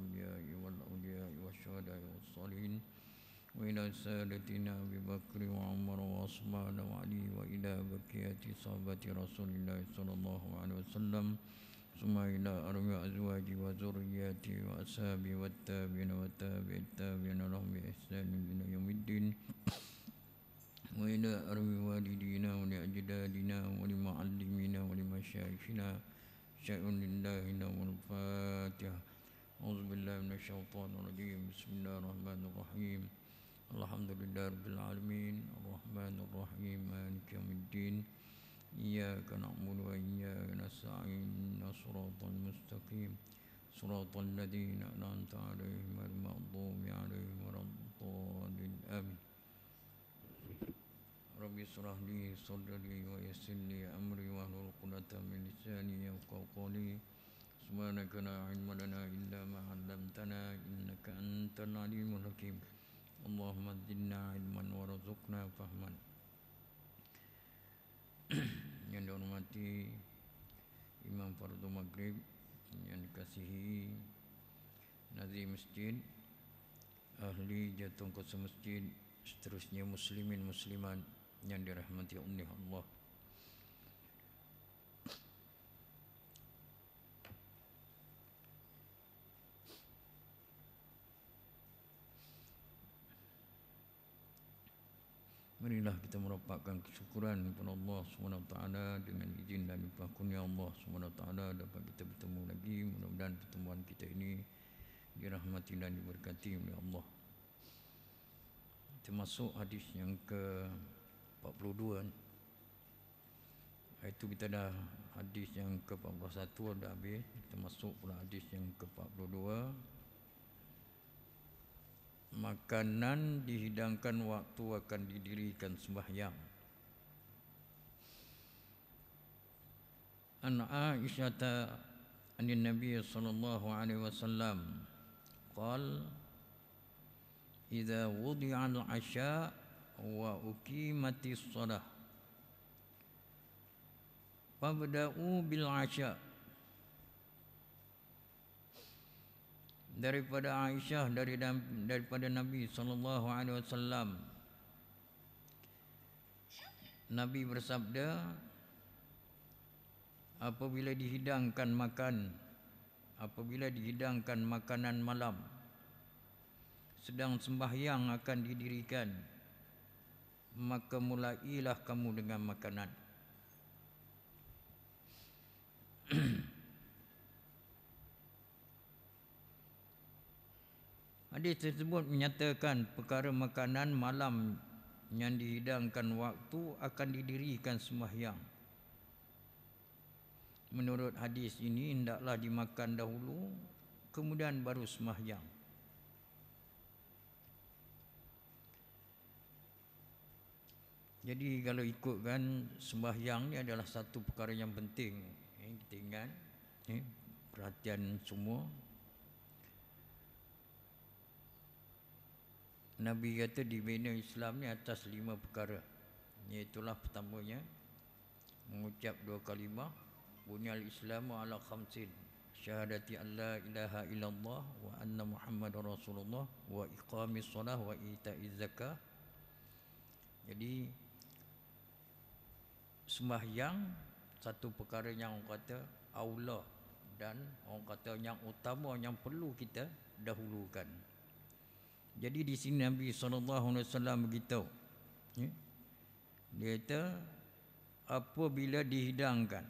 الأنبياء والأولياء والشهداء والصالحين وإلى سادتنا أبي بكر وعمر وعثمان وعلي وإلى بقية صحابة رسول الله صلى الله عليه وسلم ثم إلى أرواح أزواجي وذرياتي وأصحابي والتابعين وتابع التابعين لهم بإحسان إلى يوم الدين وإلى أرواح والدينا ولأجدادنا ولمعلمينا ولمشايخنا شيء لله والفاتحة. أعوذ بالله من الشيطان الرجيم. بسم الله الرحمن الرحيم. الحمد لله رب العالمين الرحمن الرحيم مالك يوم الدين إياك نعبد وإياك نستعين صراط المستقيم صراط الذين أنعمت عليهم غير المغضوب عليهم ولا الضالين آمين. رب اشرح لي صدري ويسر لي أمري واحلل عقدة من لساني يفقهوا قولي سبحانك لا علم لنا إلا ما علمتنا إنك أنت العليم الحكيم اللهم زدنا علما warzuqna fahman. Yang dihormati Imam Fardu Maghrib, yang dikasihi Nazim Masjid, ahli Jatuh Kuasa Masjid, seterusnya muslimin muslimat yang dirahmati oleh Allah. Marilah kita merapatkan kesyukuran kepada Allah SWT dengan izin dan limpah kurnia Allah SWT dapat kita bertemu lagi. Mudah-mudahan pertemuan kita ini dirahmati dan diberkati oleh Allah. Kita masuk hadis yang ke-42. Itu kita dah hadis yang ke-41 dah habis. Kita masuk pula hadis yang ke-42. Makanan dihidangkan waktu akan didirikan sembahyang. An Aisyah anin Nabi sallallahu alaihi wasallam qala idza wudi'a al-'asha wa uqimatis shalah fabda'u bil 'asha. Daripada Aisyah daripada Nabi sallallahu alaihi wasallam, Nabi bersabda, apabila dihidangkan makanan malam sedang sembahyang akan didirikan, maka mulailah kamu dengan makanan. Hadis tersebut menyatakan perkara makanan malam yang dihidangkan waktu akan didirikan sembahyang. Menurut hadis ini hendaklah dimakan dahulu kemudian baru sembahyang. Jadi kalau ikutkan sembahyang ni adalah satu perkara yang penting. Kita ingat, perhatian semua. Nabi kata dibina Islam ni atas 5 perkara. Iaitulah pertamanya mengucap 2 kalimah, bunyal Islamu ala khamsin, syahadati an la ilaha illallah wa anna Muhammadar Rasulullah wa iqamis solah wa ita'iz zakah. Jadi sembahyang satu perkara yang orang kata aula dan orang kata yang utama yang perlu kita dahulukan. Jadi di sini Nabi SAW beritahu, dia kata apabila dihidangkan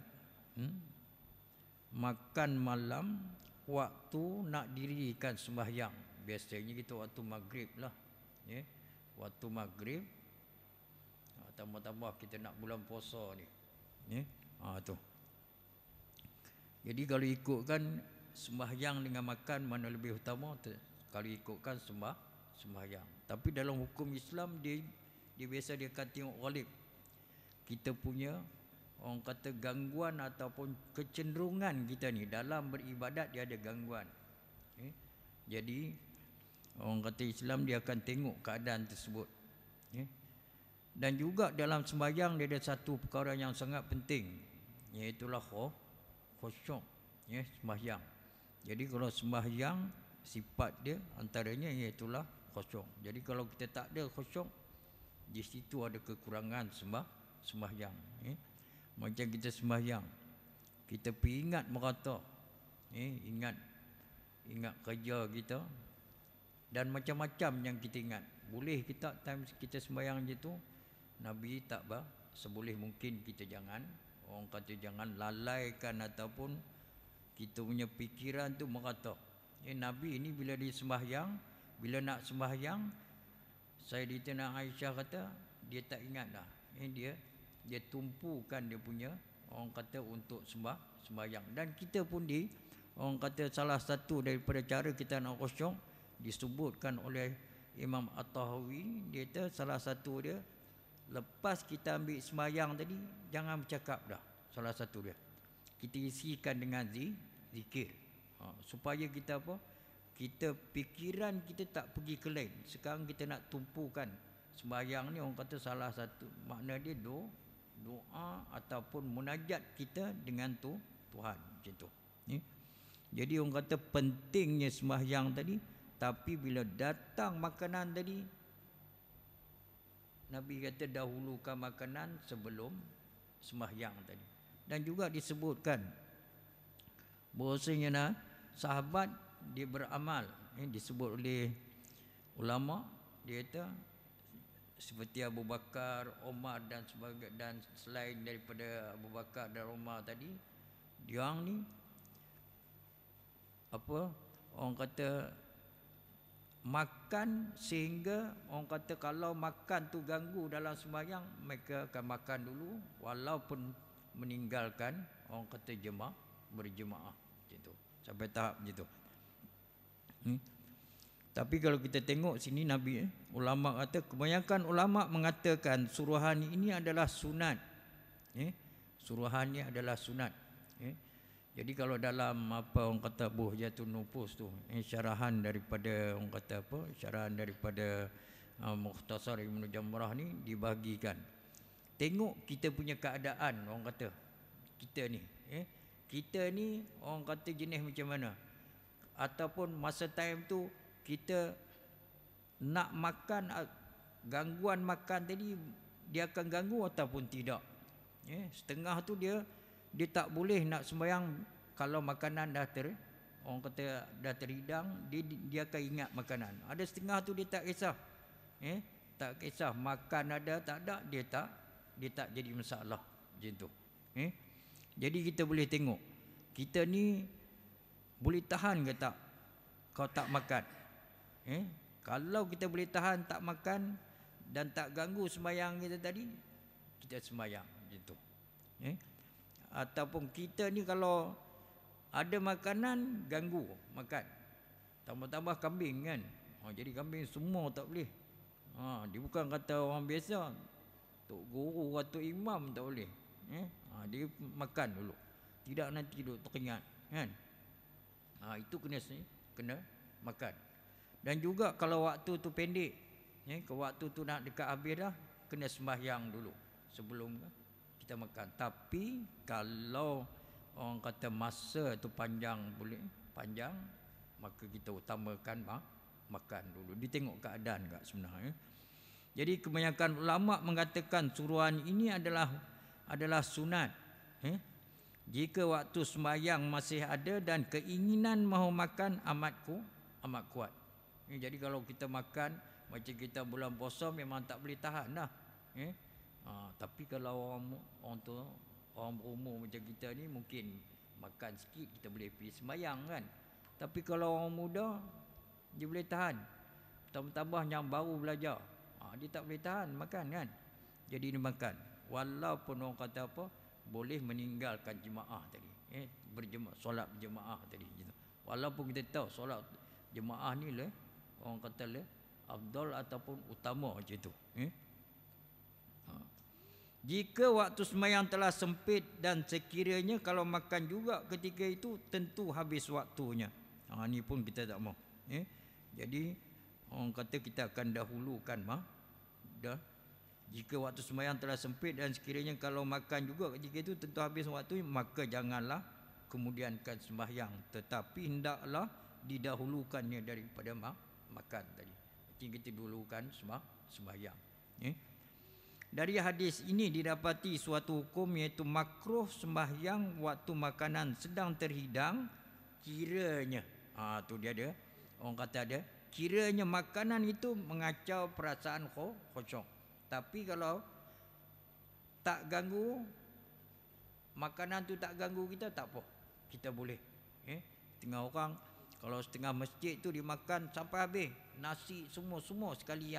makan malam waktu nak dirikan sembahyang. Biasanya kita waktu maghrib lah, waktu maghrib. Tambah-tambah kita nak bulan puasa ni, tu. Jadi kalau ikutkan sembahyang dengan makan mana lebih utama? Kalau ikutkan sembahyang. Tapi dalam hukum Islam dia biasa dia akan tengok ghalib. Kita punya orang kata gangguan ataupun kecenderungan kita ni dalam beribadat dia ada gangguan. Jadi orang kata Islam dia akan tengok keadaan tersebut. Dan juga dalam sembahyang dia ada satu perkara yang sangat penting, iaitu khusyuk, sembahyang. Jadi kalau sembahyang sifat dia antaranya iaitulah khusyuk. Jadi kalau kita tak ada khusyuk, di situ ada kekurangan sembahyang. Macam kita sembahyang, kita pergi ingat merata, ingat kerja kita dan macam-macam yang kita ingat. Boleh kita time kita sembahyang je tu, Nabi tak seboleh mungkin kita jangan, orang kata jangan lalaikan ataupun kita punya fikiran tu merata. Nabi ini bila dia sembahyang, bila nak sembahyang, Sayyidatina Aisyah kata dia tak ingat dah. Dia tumpukan dia punya, orang kata untuk sembahyang. Dan kita pun orang kata salah satu daripada cara kita nak khusyuk disebutkan oleh Imam At-Tahawi, dia kata salah satu dia, lepas kita ambil sembahyang tadi jangan bercakap dah. Salah satu dia, kita isikan dengan zikir, supaya kita apa, kita fikiran kita tak pergi ke lain. Sekarang kita nak tumpukan sembahyang ni, orang kata salah satu makna dia doa ataupun munajat kita dengan Tuhan macam tu. Jadi orang kata pentingnya sembahyang tadi. Tapi bila datang makanan tadi, Nabi kata dahulukan makanan sebelum sembahyang tadi. Dan juga disebutkan bahawasanya sahabat dia beramal, disebut oleh ulama, dia kata seperti Abu Bakar, Umar dan sebagainya, dan selain daripada Abu Bakar dan Umar tadi, diorang ni apa, orang kata makan sehingga orang kata kalau makan tu ganggu dalam sembahyang, mereka akan makan dulu walaupun meninggalkan orang kata berjemaah macam tu, sampai tahap macam tu. Tapi kalau kita tengok sini Nabi, ulama kata, kebanyakan ulama mengatakan suruhan ini adalah sunat. Suruhan ini adalah sunat. Jadi kalau dalam apa orang kata Buhjatun Nufus tu, syarahan daripada orang kata apa, syarahan daripada Mukhtasar Ibnu Jamrah ni dibahagikan. Tengok kita punya keadaan, orang kata kita ni, kita ni orang kata jenis macam mana, ataupun masa time tu kita nak makan, gangguan makan tadi dia akan ganggu ataupun tidak. Setengah tu dia tak boleh nak sembahyang kalau makanan dah orang kata dah terhidang, dia akan ingat makanan. Ada setengah tu dia tak kisah, tak kisah makan ada tak ada, dia tak jadi masalah macam tu. Jadi kita boleh tengok kita ni boleh tahan ke tak kau tak makan. Kalau kita boleh tahan tak makan dan tak ganggu sembahyang kita tadi, kita sembahyang macam tu. Ataupun kita ni kalau ada makanan ganggu makan, tambah-tambah kambing kan, jadi kambing semua tak boleh. Dia bukan kata orang biasa, tok guru atau imam tak boleh. Dia makan dulu, tidak nanti duduk teringat kan. Itu kena makan. Dan juga kalau waktu tu pendek, ke waktu tu nak dekat habis dah, kena sembahyang dulu sebelum kita makan. Tapi kalau orang kata masa tu panjang, maka kita utamakan makan dulu. Ditengok keadaan kat sebenarnya. Jadi kebanyakan ulama mengatakan suruhan ini adalah sunat. Jika waktu sembahyang masih ada dan keinginan mahu makan amat kuat. Jadi kalau kita makan macam kita bulan puasa memang tak boleh tahan dah. Tapi kalau orang berumur macam kita ni mungkin makan sikit kita boleh pergi sembahyang kan. Tapi kalau orang muda dia boleh tahan, tambah-tambah yang baru belajar, dia tak boleh tahan makan kan. Jadi dia makan walaupun orang kata apa, boleh meninggalkan jemaah tadi, solat berjemaah tadi gitu. Walaupun kita tahu solat jemaah ni orang kata afdal ataupun utama macam tu. Jika waktu sembahyang telah sempit dan sekiranya kalau makan juga ketika itu, tentu habis waktunya. Ni pun kita tak mahu. Jadi orang kata kita akan dahulukan jika waktu sembahyang telah sempit dan sekiranya kalau makan juga ketika itu, tentu habis waktu, maka janganlah kemudiankan sembahyang, tetapi hendaklah didahulukannya daripada makan tadi. Kita dulukan sembahyang. Dari hadis ini didapati suatu hukum, iaitu makruh sembahyang waktu makanan sedang terhidang, kiranya tu dia ada, orang kata ada, kiranya makanan itu mengacau perasaan khusyuk. Tapi kalau tak ganggu, makanan tu tak ganggu kita, tak apa, kita boleh. Tengah orang, kalau setengah masjid tu dimakan sampai habis, nasi semua sekali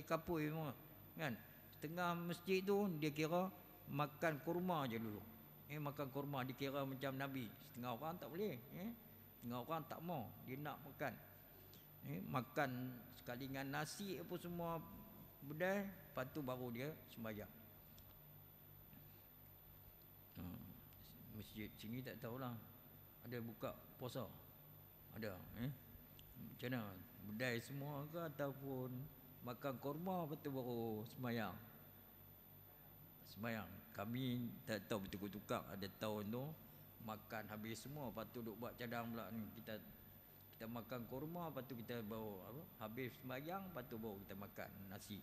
kapui semua, kan? Setengah masjid tu dia kira makan kurma je dulu. Makan kurma dikira macam Nabi. Setengah orang tak boleh. Setengah orang tak mau, dia nak makan. Makan sekali dengan nasi apa semua bedai, lepas tu baru dia sembahyang. Masjid sini tak tahulah, ada buka puasa? Ada. Macam mana? Bedai semua ke ataupun makan kurma lepas tu baru sembahyang? Sembahyang. Kami tak tahu betul-betul, ada tahun tu makan habis semua, lepas tu duk buat cadang pula ni. Kita makan kurma, lepas tu kita baru habis sembahyang, lepas tu baru kita makan nasi.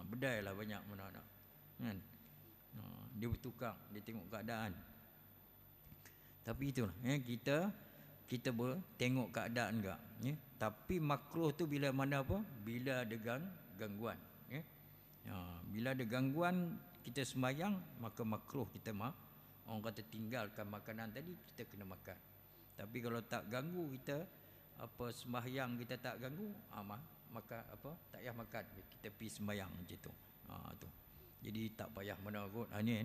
Bedai lah banyak mana nak, kan? Dia bertukar, dia tengok keadaan. Tapi itulah, kita tengok keadaan juga. Tapi makruh tu bila mana apa? Bila ada gangguan. Bila ada gangguan kita sembahyang, maka makruh kita orang kata tinggalkan makanan tadi, kita kena makan. Tapi kalau tak ganggu kita, sembahyang kita tak ganggu, maka tak payah makan, kita pergi sembahyang macam tu. Tu. Jadi tak payah mana kot ni.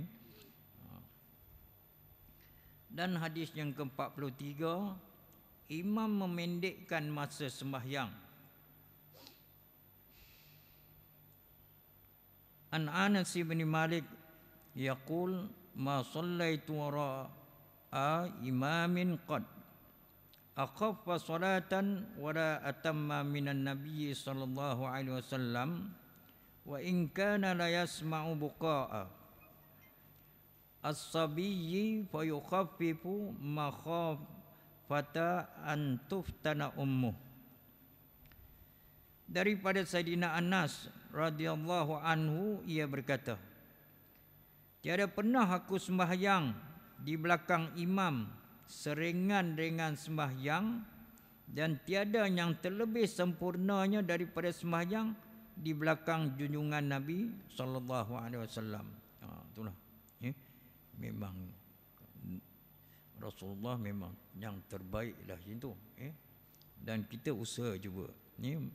Dan hadis yang ke-43, imam memendekkan masa sembahyang. An Anas bin Malik yaqul ma sallaitu wara'a imamin qad akhaffa salatan wala atamma minan nabiy sallallahu alaihi wasallam wa in kana la yasma'u buqa'a as-sabiyyi fa yukhaffifu makhafata an tuftana ummuh. Daripada Sayyidina Anas radhiyallahu anhu, ia berkata, tiada pernah aku sembahyang di belakang imam seringan-ringan sembahyang, dan tiada yang terlebih sempurnanya daripada sembahyang di belakang junjungan Nabi sallallahu alaihi wasallam. Itulah. Memang Rasulullah memang yang terbaik lah itu. Dan kita usaha cuba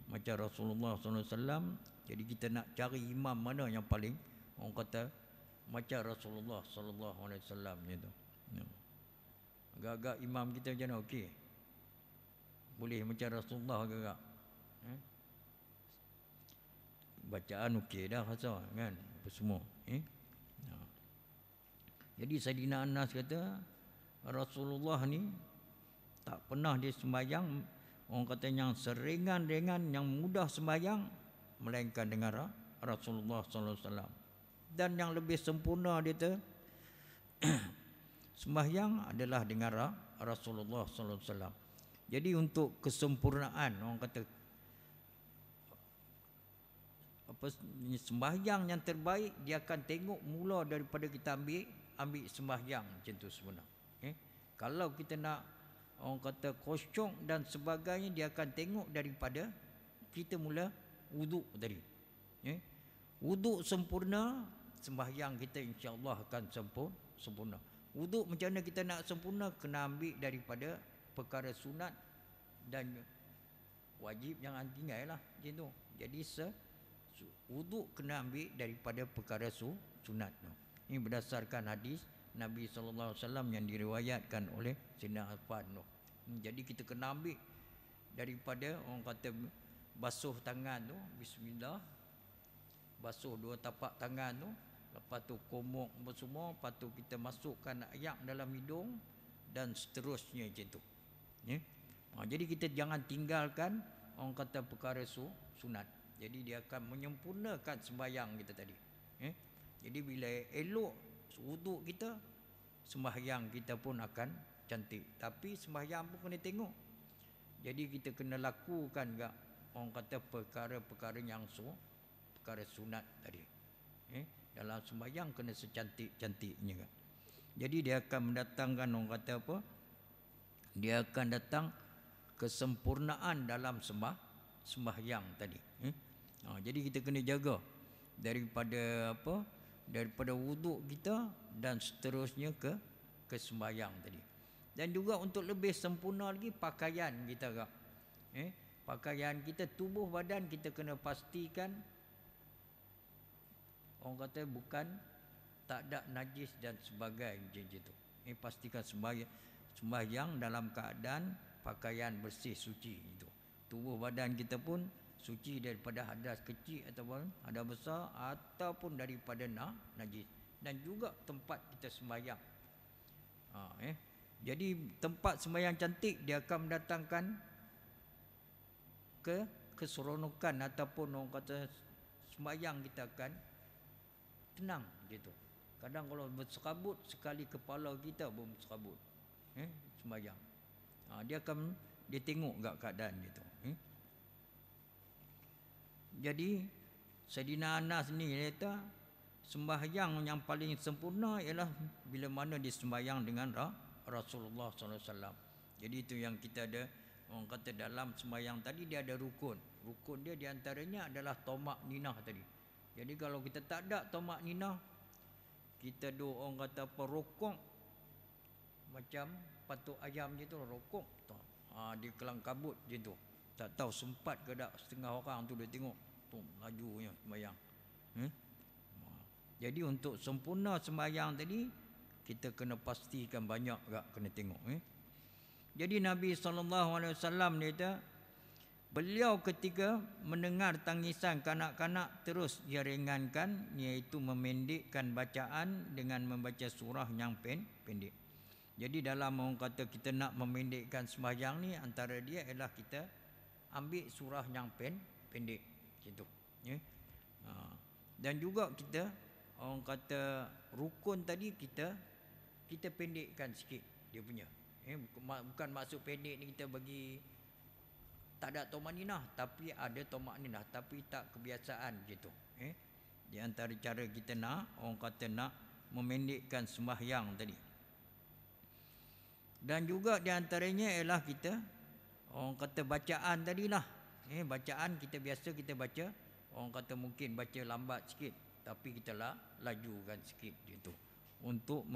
macam Rasulullah sallallahu alaihi wasallam. Jadi kita nak cari imam mana yang paling, orang kata macam Rasulullah sallallahu alaihi wasallam gitu. Agak-agak imam kita macam mana, okey? Boleh macam Rasulullah agak-agak. Bacaan okey dah rasa, kan? Apa semua. Jadi Sayyidina Anas kata Rasulullah ni tak pernah dia sembahyang, orang kata yang seringan-ringan, yang mudah sembahyang, melainkan dengan Rasulullah sallallahu alaihi wasallam. Dan yang lebih sempurna dia tu sembahyang adalah dengan Rasulullah sallallahu alaihi wasallam. Jadi untuk kesempurnaan, orang kata sembahyang yang terbaik, dia akan tengok mula daripada kita ambil sembahyang macam tu sebenarnya. Kalau kita nak, orang kata khusyuk dan sebagainya, dia akan tengok daripada kita mula wuduk tadi. Wuduk sempurna, sembahyang kita insya-Allah akan sempurna. Wuduk macam mana kita nak sempurna, kena ambil daripada perkara sunat dan wajib, jangan tinggal lah macam tu. Jadi wuduk kena ambil daripada perkara sunat. Ini berdasarkan hadis Nabi sallallahu alaihi wasallam yang diriwayatkan oleh Sayyidina Affan. Jadi kita kena ambil daripada, orang kata basuh tangan tu, bismillah, basuh dua tapak tangan tu, lepas tu komok semua, lepas tu kita masukkan ayak dalam hidung dan seterusnya macam tu. Jadi kita jangan tinggalkan, orang kata perkara sunat. Jadi dia akan menyempurnakan sembahyang kita tadi. Jadi bila elok wuduk kita, sembahyang kita pun akan cantik. Tapi sembahyang pun kena tengok Jadi kita kena lakukan gak orang kata perkara-perkara yang perkara sunat tadi. Dalam sembahyang kena secantik-cantiknya kan. Jadi dia akan mendatangkan orang kata apa? Dia akan datang kesempurnaan dalam sembahyang tadi. Jadi kita kena jaga daripada apa? Daripada wuduk kita dan seterusnya ke sembahyang tadi. Dan juga untuk lebih sempurna lagi pakaian kita kak. Pakaian kita, tubuh badan kita kena pastikan orang kata bukan tak ada najis dan sebagainya gitu. Pastikan sembahyang dalam keadaan pakaian bersih suci itu. Tubuh badan kita pun suci daripada hadas kecil ataupun hadas besar ataupun daripada najis. Dan juga tempat kita sembahyang. Jadi tempat sembahyang cantik dia akan mendatangkan keseronokan ataupun orang kata sembahyang kita akan tenang gitu. Kadang kalau berserabut sekali kepala kita pun berserabut. Sembahyang. Dia tengok gak keadaan gitu. Jadi Sayyidina Anas ni kata sembahyang yang paling sempurna ialah bila mana dia sembahyang dengan Rasulullah SAW. Jadi itu yang kita ada. Orang kata dalam sembahyang tadi dia ada rukun. Rukun dia diantaranya adalah tomak ninah tadi. Jadi kalau kita tak ada tomak ninah, kita orang kata apa, rokok macam patuk ayam je tu, rokok di kelang kabut je tu. Tak tahu sempat ke tak setengah orang tu dia tengok tu lajunya sembahyang. Jadi untuk sempurna sembahyang tadi kita kena pastikan banyak gak kena tengok. Jadi Nabi SAW dia kata, beliau ketika mendengar tangisan kanak-kanak terus dia ringankan, iaitu memendekkan bacaan dengan membaca surah yang pendek. Jadi dalam orang kata kita nak memendekkan sembahyang ni, antara dia ialah kita ambil surah yang pendek gitu. Dan juga kita orang kata rukun tadi kita pendekkan sikit dia punya. Bukan maksud pendek ni kita bagi tak ada tomaninah, tapi ada tomaninah, tapi tak kebiasaan gitu. Di antara cara kita nak orang kata nak memendekkan sembahyang tadi. Dan juga di antaranya ialah kita orang kata bacaan tadilah. Bacaan kita biasa kita baca, orang kata mungkin baca lambat sikit, tapi kita lajukan sikit gitu. Untuk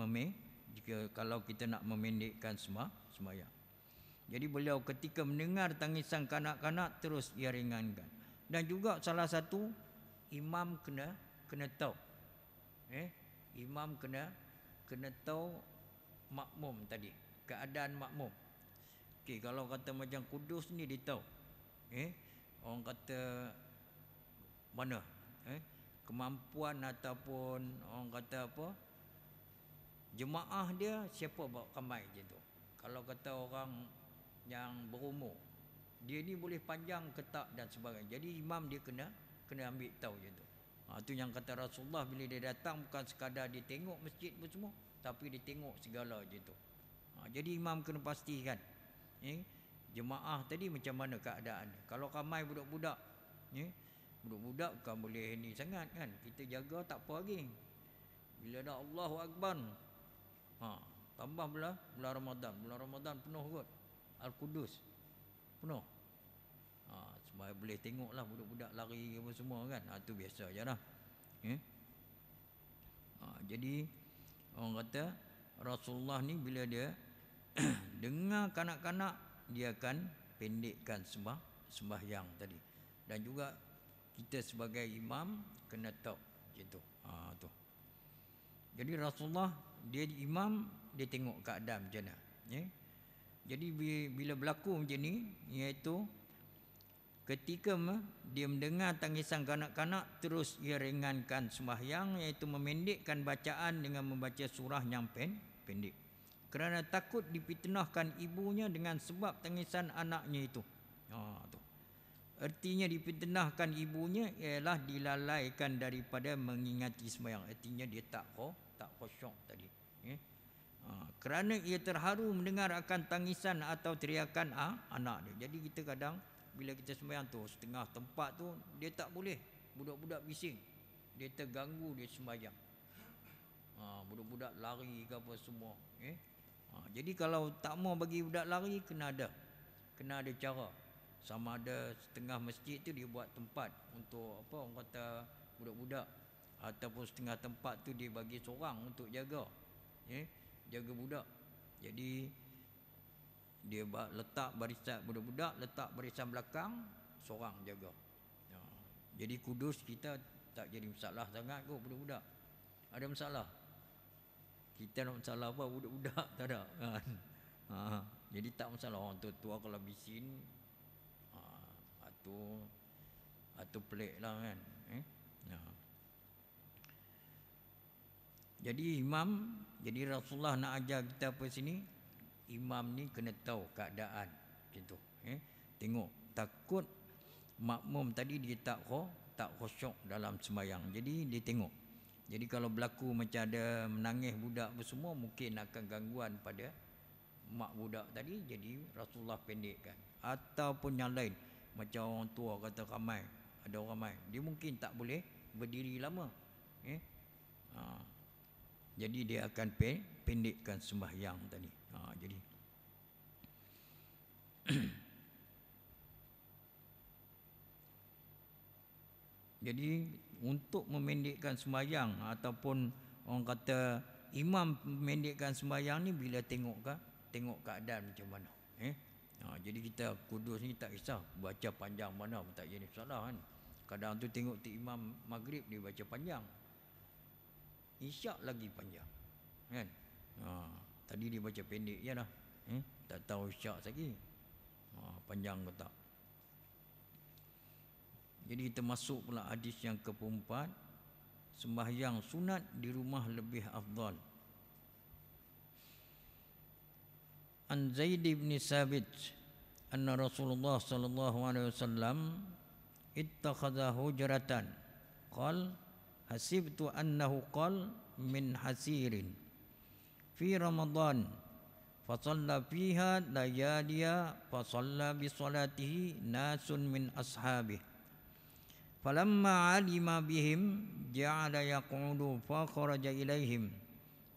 jika kalau kita nak memendekkan sembahyang. Jadi beliau ketika mendengar tangisan kanak-kanak terus ia ringankan. Dan juga salah satu imam kena tahu. Imam kena tahu makmum tadi, keadaan makmum. Kalau kata macam Kudus ni dia tahu. Orang kata mana? Kemampuan ataupun orang kata apa? Jemaah dia siapa bawa kamai je tu. Kalau kata orang yang berumur, dia ni boleh panjang ke tak dan sebagainya. Jadi imam dia kena ambil tahu je tu. Tu yang kata Rasulullah bila dia datang bukan sekadar dia tengok masjid pun semua, tapi dia tengok segala je tu. Jadi imam kena pastikan jemaah tadi macam mana keadaan dia. Kalau ramai budak-budak, budak-budak bukan boleh ni sangat kan. Kita jaga tak apa lagi. Bila dah Allahu Akbar, tambah bulan Ramadan. Bulan Ramadan penuh kot. Al-Qudus penuh. Semua boleh tengoklah budak-budak lari apa semua kan. Tu biasa je lah. Jadi orang kata Rasulullah ni bila dia dengar kanak-kanak, dia akan pendekkan sembahyang tadi. Dan juga kita sebagai imam kena tahu gitu. Tu. Jadi Rasulullah dia imam, dia tengok keadaan macam mana. Jadi bila berlaku macam ni, iaitu ketika dia mendengar tangisan kanak-kanak terus ia ringankan sembahyang, iaitu memendekkan bacaan dengan membaca surah yang pendek. Kerana takut dipitnahkan ibunya dengan sebab tangisan anaknya itu. Tu. Artinya dipitnahkan ibunya ialah dilalaikan daripada mengingati sembahyang. Artinya dia tak khusyuk tadi. Kerana ia terharu mendengar akan tangisan atau teriakan anak dia. Jadi kita kadang bila kita sembahyang tu setengah tempat tu dia tak boleh, budak-budak bising, dia terganggu dia sembahyang. Budak-budak lari ke apa semua. Jadi kalau tak mau bagi budak lari, kena ada cara. Sama ada setengah masjid tu dia buat tempat untuk apa orang kata budak-budak, ataupun setengah tempat tu dia bagi seorang untuk jaga budak. Jadi dia letak barisan budak-budak, letak barisan belakang, seorang jaga. Jadi Kudus kita tak jadi masalah sangat kot budak-budak. Ada masalah? Kita nak masalah apa? Budak-budak tak ada kan. Jadi tak masalah. Orang tua kalau bisin atau pelik lah kan. Jadi jadi Rasulullah nak ajar kita apa sini, imam ni kena tahu keadaan macam tu. Tengok, takut makmum tadi dia tak khusyuk dalam sembahyang. Jadi dia tengok. Jadi kalau berlaku macam ada menangis budak semua, mungkin akan gangguan pada mak budak tadi. Jadi Rasulullah pendekkan. Ataupun yang lain, macam orang tua kata ada orang ramai, dia mungkin tak boleh berdiri lama. Jadi dia akan pendekkan sembahyang tadi. Jadi untuk memendekkan sembahyang ataupun orang kata imam memendekkan sembahyang ni bila tengok keadaan macam mana. Jadi kita Kudus ni tak kisah baca panjang mana pun tak jadi masalah kan. Kadang tu tengok imam maghrib dia baca panjang, Isyak lagi panjang kan. Tadi dia baca pendek je lah. Tak tahu isyak lagi panjang ke tak. Jadi kita masuk pula hadis yang ke-4, sembahyang sunat di rumah lebih afdal. An Zaid bin Sabit anna Rasulullah sallallahu alaihi wasallam ittakhadha hujratan qal hasibtu annahu qal min hasirin fi Ramadan fasalla fiha layaliya fasalla bi salatihi nasun min ashabihi falamma alima bihim ja'ala yaqudu fa kharaja ilaihim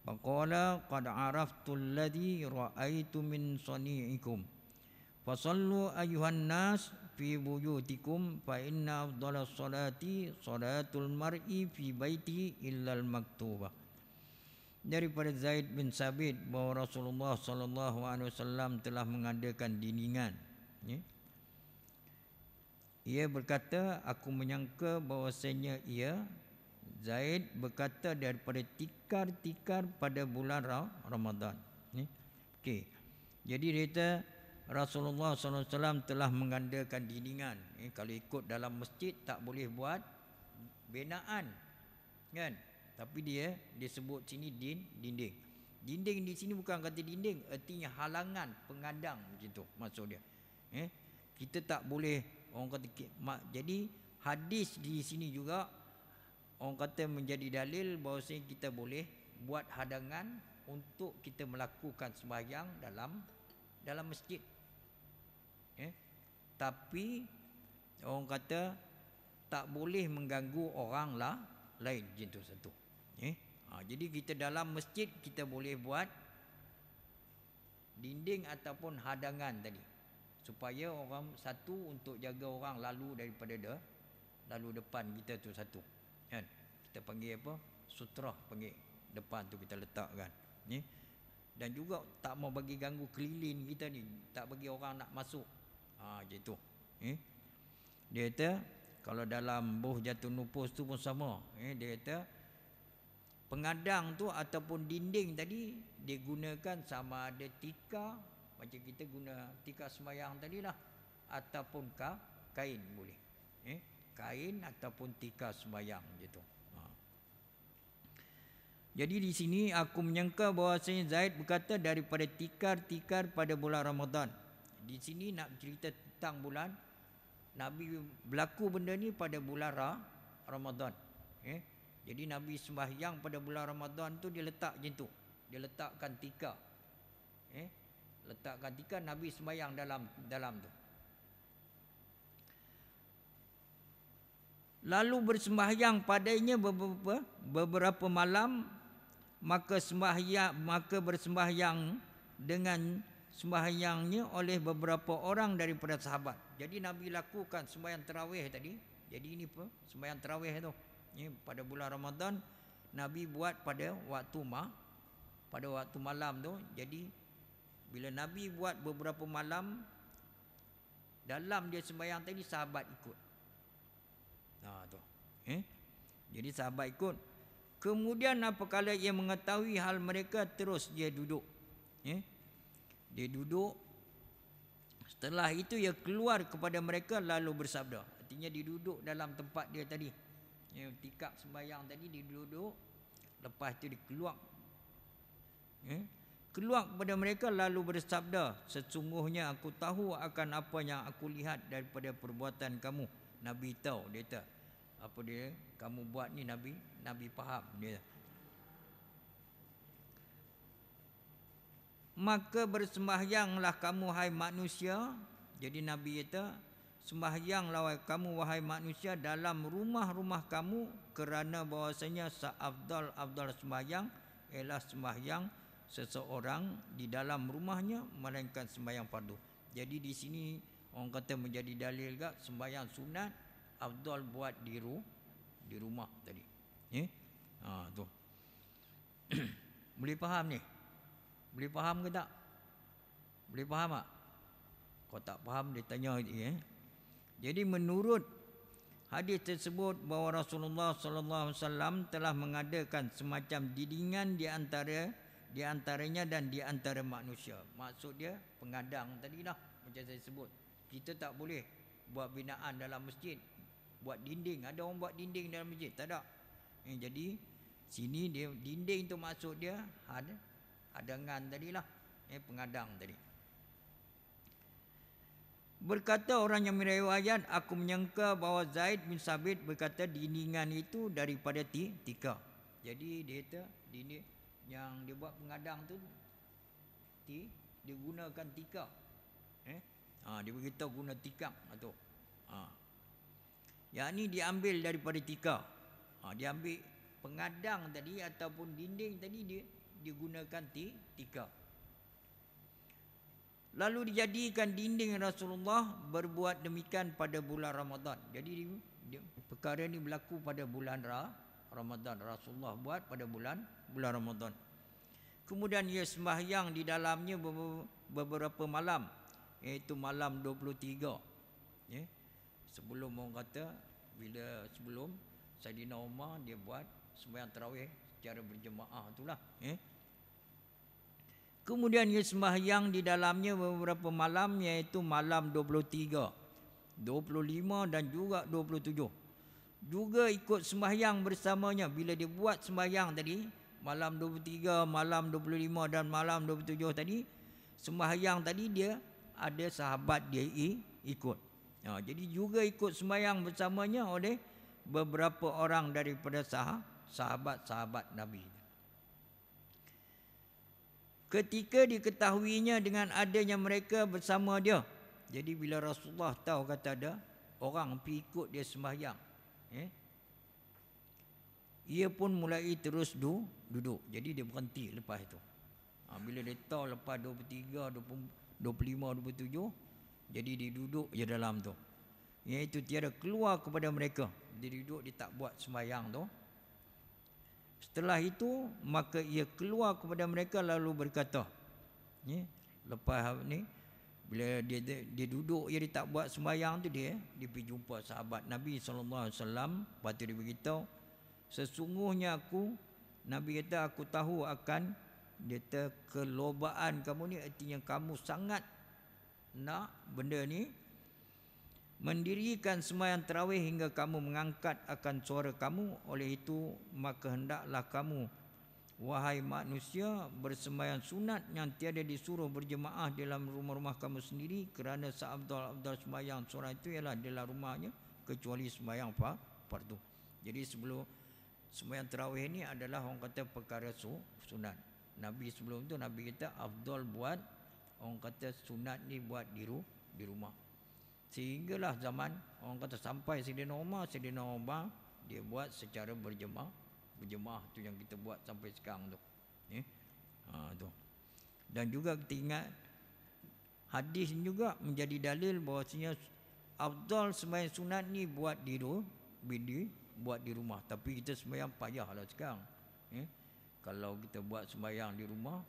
faqala qad araftu alladhi ra'aitu min sani'ikum fasallu ayuhan nas fi buyutikum fa inna afdhalas salati salatul mar'i fi baiti illal maktubah. Daripada Zaid bin Sabit bahawa Rasulullah sallallahu alaihi wasallam telah mengadakan dindingan. Ia berkata, aku menyangka bahawasanya Zaid berkata daripada tikar-tikar pada bulan Ramadan. Okey. Jadi dia kata Rasulullah SAW telah mengadakan dindingan. Kalau ikut dalam masjid tak boleh buat binaan, kan? Tapi dia sebut sini dinding. Dinding di sini bukan kata dinding, artinya halangan, pengadang macam tu maksud dia. Kita tak boleh orang kata. Jadi hadis di sini juga orang kata menjadi dalil bahawasanya kita boleh buat hadangan untuk kita melakukan sembahyang dalam masjid. Tapi orang kata tak boleh mengganggu orang lain, macam tu satu. Jadi kita dalam masjid kita boleh buat dinding ataupun hadangan tadi, supaya orang satu untuk jaga orang lalu daripada lalu depan kita tu satu, kan? Kita panggil apa? Sutrah panggil. Depan tu kita letakkan. Dan juga tak mau bagi ganggu keliling kita ni, tak bagi orang nak masuk. Macam tu. Dia kata kalau dalam buh jatuh nupus tu pun sama. Dia kata pengadang tu ataupun dinding tadi dia gunakan sama ada tikar, macam kita guna tikar sembahyang tadi lah, ataupun kain boleh. Kain ataupun tikar sembahyang gitu. Jadi di sini aku menyangka bahawasanya Zaid berkata daripada tikar-tikar pada bulan Ramadan. Di sini nak cerita tentang bulan Nabi berlaku benda ni pada bulan Ramadan. Jadi Nabi sembahyang pada bulan Ramadan tu dia letak macam tu. Dia letakkan tikar. Letakkan tikar, Nabi sembahyang dalam tu. Lalu bersembahyang padanya beberapa malam, maka bersembahyang dengan sembahyangnya oleh beberapa orang daripada sahabat. Jadi Nabi lakukan sembahyang tarawih tadi. Jadi ini sembahyang tarawih tu. Pada bulan Ramadan Nabi buat pada waktu malam tu. Jadi bila Nabi buat beberapa malam, dalam dia sembahyang tadi sahabat ikut. Tu. Jadi sahabat ikut. Kemudian apabila ia mengetahui hal mereka, terus dia duduk. Dia duduk. Setelah itu ia keluar kepada mereka lalu bersabda. Artinya dia duduk dalam tempat dia tadi. Tikap sembahyang tadi dia duduk. Lepas itu dia keluar. Keluar kepada mereka lalu bersabda, sesungguhnya aku tahu akan apa yang aku lihat daripada perbuatan kamu. Nabi tahu, dia tak apa dia kamu buat ni, Nabi faham dia. Maka bersembahyanglah kamu hai manusia. Jadi Nabi kata, sembahyanglah kamu wahai manusia dalam rumah-rumah kamu, kerana bahwasanya seafdal sembahyang ialah sembahyang seseorang di dalam rumahnya, melainkan sembahyang fardu. Jadi di sini orang kata menjadi dalil juga sembahyang sunat afdal buat di rumah tadi. Tu. Boleh faham ni? Boleh faham ke tak? Boleh faham tak? Kalau tak faham dia tanya lagi. Jadi menurut hadis tersebut bahawa Rasulullah sallallahu alaihi wasallam telah mengadakan semacam dindingan di antaranya dan di antara manusia. Maksud dia pengadang tadilah macam saya sebut. Kita tak boleh buat binaan dalam masjid, buat dinding. Ada orang buat dinding dalam masjid? Tak ada. Jadi sini dia dinding tu maksud dia hadangan tadilah, pengadang tadi. Berkata orang yang meriwayat, aku menyangka bahawa Zaid bin Sabit berkata dindingan itu daripada tikar. Jadi dia kata dinding yang dia buat pengadang tu dia gunakan tikar. Dia beritahu guna tikar tu. Yang ni diambil daripada tikar. Dia ambil pengadang tadi ataupun dinding tadi dia gunakan tikar. Lalu dijadikan dinding Rasulullah berbuat demikian pada bulan Ramadan. Jadi perkara ni berlaku pada bulan Ramadan. Rasulullah buat pada bulan Ramadan. Kemudian ia sembahyang di dalamnya beberapa malam, iaitu malam 23. Sebelum orang kata sebelum Saidina Umar dia buat sembahyang tarawih secara berjemaah itulah. Kemudian ia sembahyang di dalamnya beberapa malam, iaitu malam 23, 25 dan juga 27. Juga ikut sembahyang bersamanya. Bila dia buat sembahyang tadi malam 23, malam 25 dan malam 27 tadi, sembahyang tadi dia ada sahabat dia ikut. Jadi juga ikut sembahyang bersamanya oleh beberapa orang daripada sahabat-sahabat Nabi. Ketika diketahuinya dengan adanya mereka bersama dia. Jadi bila Rasulullah tahu kata ada orang pergi ikut dia sembahyang, ia pun mulai terus duduk. Jadi dia berhenti lepas itu. Bila dia tahu lepas 23, 25, 27, jadi dia duduk je dalam tu. Iaitu tiada keluar kepada mereka. Dia duduk, dia tak buat sembahyang tu. Setelah itu maka ia keluar kepada mereka lalu berkata, lepas ni bila dia duduk dia tak buat sembahyang tu, dia pergi jumpa sahabat Nabi sallallahu alaihi wasallam. Lepas tu dia beritahu, sesungguhnya Nabi kata aku tahu akan kelobaan kamu ni, artinya kamu sangat nak benda ni, mendirikan sembahyang tarawih hingga kamu mengangkat akan suara kamu. Oleh itu maka hendaklah kamu wahai manusia bersembahyang sunat yang tiada disuruh berjemaah dalam rumah-rumah kamu sendiri, kerana seafdal sembahyang seorang itu ialah dalam rumahnya, kecuali sembahyang fardu. Jadi sebelum sembahyang tarawih ni adalah orang kata perkara sunat. Nabi sebelum tu Nabi kata afdal buat, orang kata sunat ni buat di rumah. Sehinggalah zaman orang kata sampai Sayyidina Umar dia buat secara berjemaah tu yang kita buat sampai sekarang tu. Tu. Dan juga kita ingat hadis juga menjadi dalil bahawasanya afdal sembahyang sunat ni buat buat di rumah. Tapi kita sembahyang payahlah sekarang. Kalau kita buat sembahyang di rumah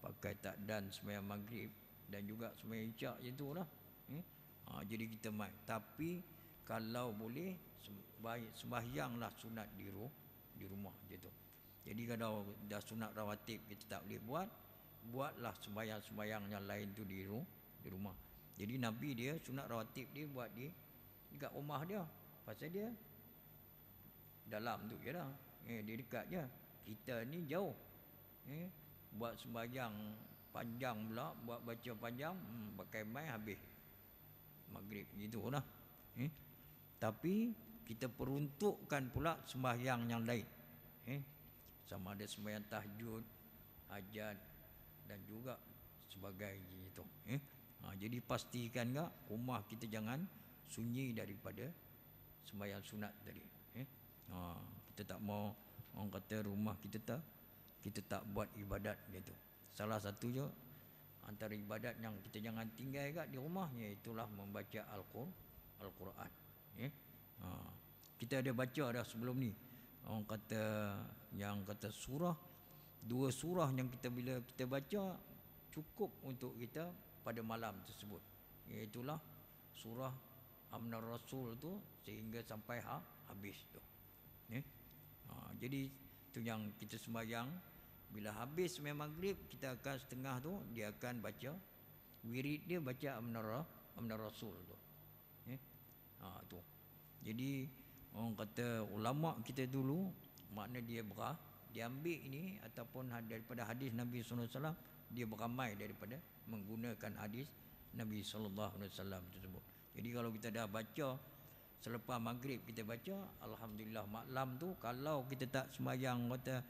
pakai takdan sembahyang maghrib dan juga sembahyang isyak je tu lah. Jadi kita tapi kalau boleh sembahyanglah sunat di rumah je tu. Jadi kalau dah sunat rawatib kita tak boleh buatlah sembahyang yang lain tu di rumah. Jadi Nabi dia sunat rawatib dia buat dekat rumah dia. Pasal dia dalam tu je lah. Dia dekat je. Kita ni jauh. Buat sembahyang panjang pula, buat baca panjang, pakai mai habis maghrib gitulah. Tapi kita peruntukkan pula sembahyang yang lain. Sama ada sembahyang tahajud, hajat dan juga sebagainya itu. Jadi pastikan enggak rumah kita jangan sunyi daripada sembahyang sunat tadi. Kita tak mau orang kata rumah kita tak buat ibadat gitu. Salah satunya antara ibadat yang kita jangan tinggal kat di rumah, iaitulah membaca Al-Quran. Kita ada baca dah sebelum ni. Orang kata yang kata dua surah yang bila kita baca cukup untuk kita pada malam tersebut. Iaitulah surah Amnar Rasul tu sehingga sampai habis tu. Jadi tu yang kita sembahyang. Bila habis sembahyang maghrib, kita akan setengah tu dia akan baca wirid dia, baca Amnar Rasul tu. Tu. Jadi orang kata ulama kita dulu, makna dia ambil ini ataupun daripada hadis Nabi sallallahu alaihi wasallam, dia beramai daripada menggunakan hadis Nabi sallallahu alaihi wasallam tersebut. Jadi kalau kita dah baca selepas maghrib kita baca, alhamdulillah malam tu kalau kita tak sembahyang kata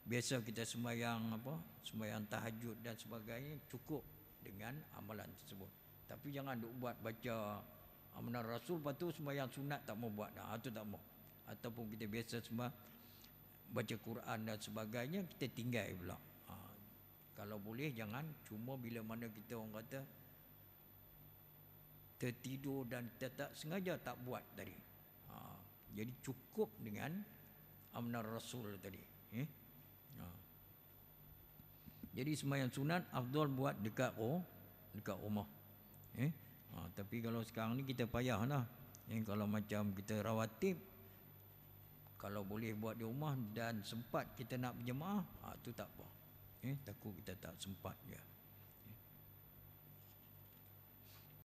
biasa kita sembahyang sembahyang tahajud dan sebagainya, cukup dengan amalan tersebut. Tapi jangan duk buat baca Amnar Rasul lepas tu sembahyang sunat tak mau buat. Itu tak mau. Ataupun kita biasa baca Quran dan sebagainya, kita tinggal pula. Kalau boleh jangan, cuma bila mana kita orang kata tertidur dan kita tak sengaja tak buat tadi. Jadi cukup dengan Amnar Rasul tadi. Jadi sembahyang sunat afdal buat dekat rumah. Tapi kalau sekarang ni kita payahlah. Kalau macam kita rawatib, kalau boleh buat di rumah dan sempat kita nak berjemaah, tu tak apa. Takut kita tak sempat je.